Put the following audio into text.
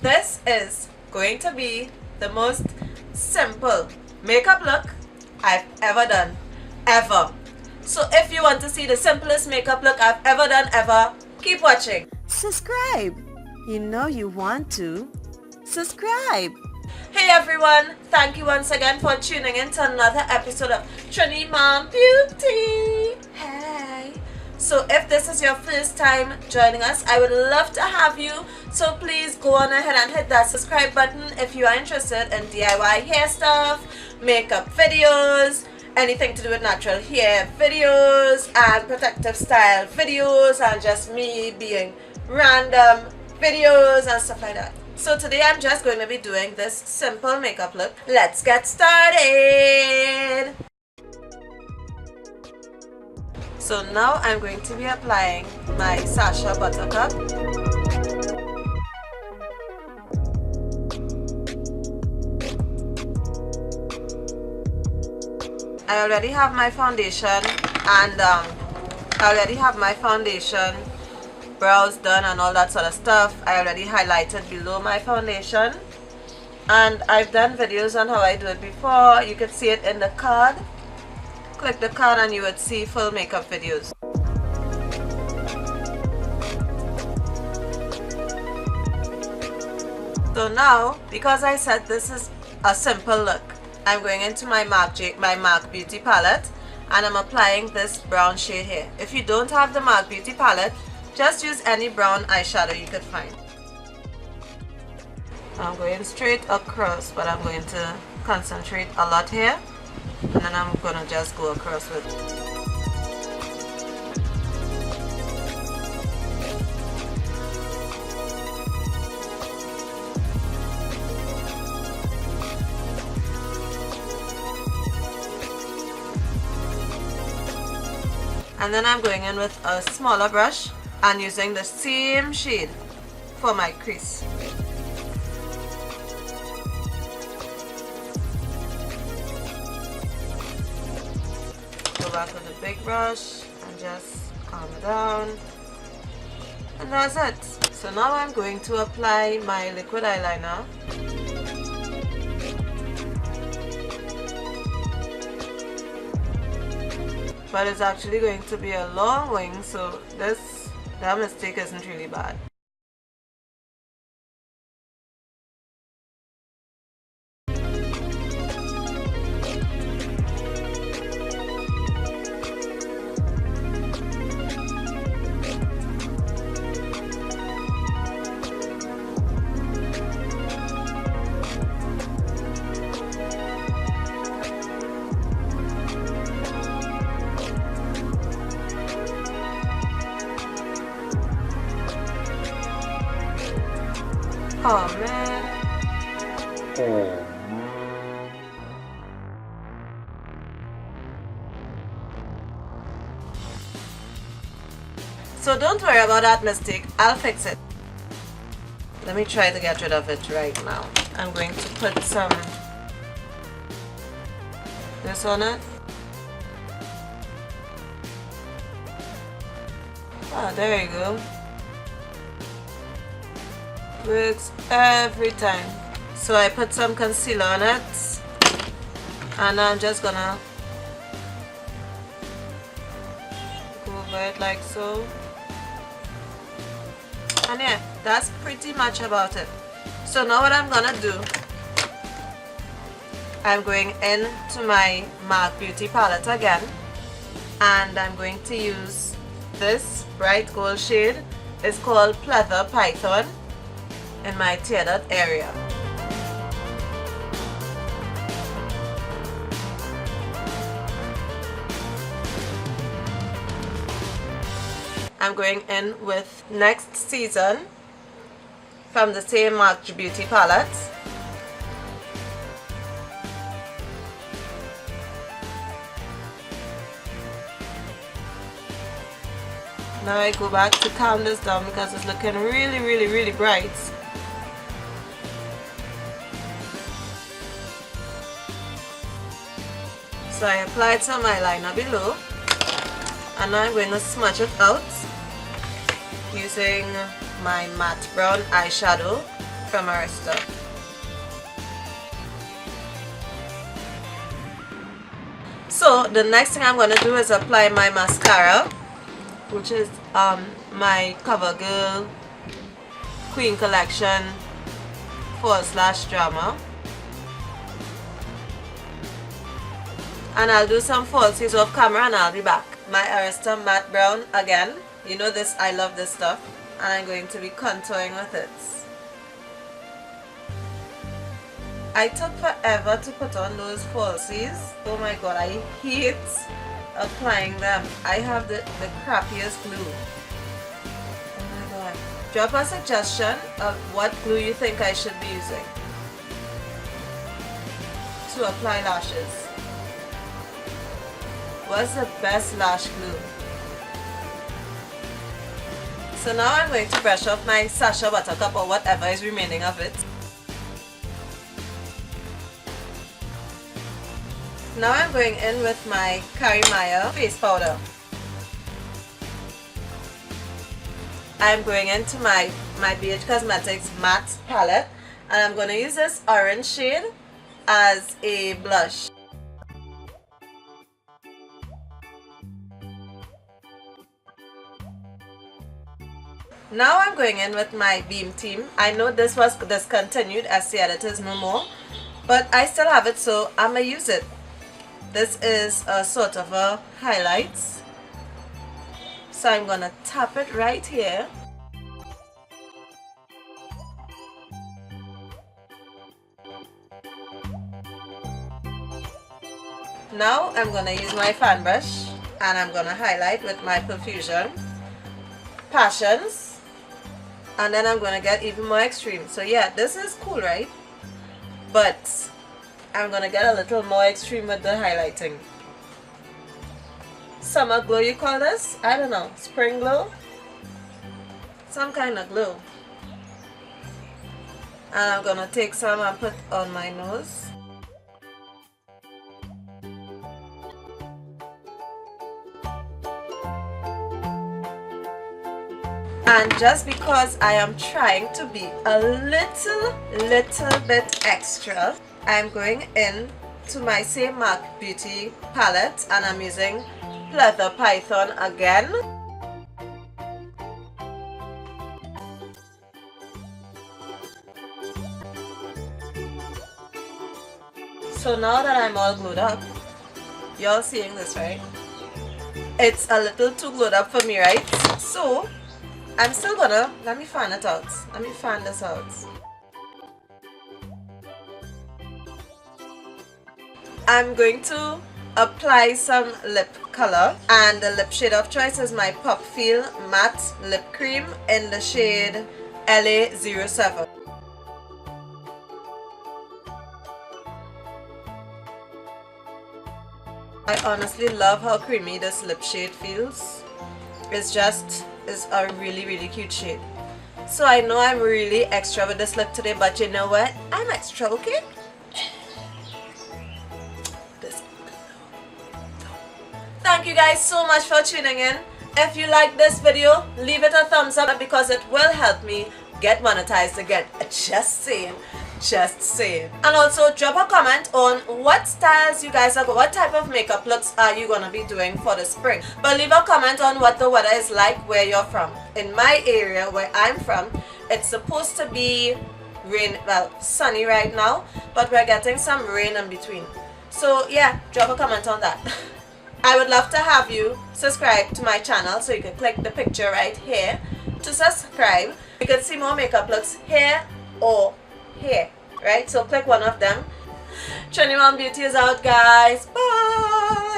this is going to be the most simple makeup look I've ever done, ever. So if you want to see the simplest makeup look I've ever done, ever, keep watching. Subscribe. You know you want to. Subscribe. Hey everyone, thank you once again for tuning in to another episode of Trini Mom Beauty. Hey. So if this is your first time joining us, I would love to have you. So please go on ahead and hit that subscribe button if you are interested in DIY hair stuff, makeup videos, anything to do with natural hair videos, and protective style videos, and just me being random videos and stuff like that. So today I'm just going to be doing this simple makeup look. Let's get started. So now I'm going to be applying my Sasha Buttercup. I already have my foundation and brows done and all that sort of stuff. I already highlighted below my foundation, and I've done videos on how I do it before. You can see it in the card. Click the card and you would see full makeup videos. So now, because I said this is a simple look, I'm going into my MAC Beauty palette and I'm applying this brown shade here. If you don't have the MAC Beauty palette, just use any brown eyeshadow you could find. I'm going straight across, but I'm going to concentrate a lot here, and then I'm going to just go across with it. And then I'm going in with a smaller brush and using the same shade for my crease. Go back with a big brush and just calm it down. And that's it. So now I'm going to apply my liquid eyeliner. But it's actually going to be a long wing, so that mistake isn't really bad. Oh man. So don't worry about that mistake, I'll fix it. Let me try to get rid of it right now. I'm going to put some this on it. Ah, there you go. Works every time. So I put some concealer on it, and I'm just gonna go over it like so. And yeah, that's pretty much about it. So now what I'm gonna do, I'm going into my MAC Beauty palette again, and I'm going to use this bright gold shade. It's called Pleather Python, in my tear dot area. I'm going in with Next Season from the same MAC Beauty palette. Now I go back to calm this down because it's looking really bright. So I applied some eyeliner below, and now I'm going to smudge it out using my matte brown eyeshadow from Arista. So the next thing I'm going to do is apply my mascara, which is my CoverGirl Queen Collection / Drama. And I'll do some falsies off camera and I'll be back. My Arista Matte Brown again. You know this, I love this stuff. And I'm going to be contouring with it. I took forever to put on those falsies. Oh my god, I hate applying them. I have the crappiest glue. Oh my god. Drop a suggestion of what glue you think I should be using to apply lashes. What's the best lash glue? So now I'm going to brush off my Sacha Buttercup or whatever is remaining of it. Now I'm going in with my Carimaya face powder. I'm going into my BH Cosmetics matte palette and I'm going to use this orange shade as a blush. Now I'm going in with my Beam Team. I know this was discontinued as the editors no more, but I still have it, so I'm going to use it. This is a sort of a highlights. So I'm going to tap it right here. Now I'm going to use my fan brush and I'm going to highlight with my Perfusion Passions. And then I'm going to get even more extreme. So yeah, this is cool, right? But I'm going to get a little more extreme with the highlighting. Summer glow you call this? I don't know. Spring glow? Some kind of glow. And I'm going to take some and put on my nose. And just because I am trying to be a little bit extra, I'm going in to my same MAC Beauty palette and I'm using Pleather Python again. So now that I'm all glued up, y'all seeing this, right? It's a little too glued up for me, right? So I'm still gonna, let me fan it out. Let me fan this out. I'm going to apply some lip color and the lip shade of choice is my Pop Feel Matte Lip Cream in the shade LA07. I honestly love how creamy this lip shade feels. It's a really cute shade. So I know I'm really extra with this lip today, but you know what? I'm extra, okay? Thank you guys so much for tuning in. If you like this video, leave it a thumbs up because it will help me get monetized again. Just saying. And also drop a comment on what styles you guys are, what type of makeup looks are you gonna be doing for the spring. But leave a comment on what the weather is like where you're from. In my area where I'm from, it's supposed to be sunny right now, but we're getting some rain in between. So yeah, drop a comment on that. I would love to have you subscribe to my channel, so you can click the picture right here to subscribe. You can see more makeup looks here or here, right? So click one of them. Trinity Mom Beauty is out, guys. Bye.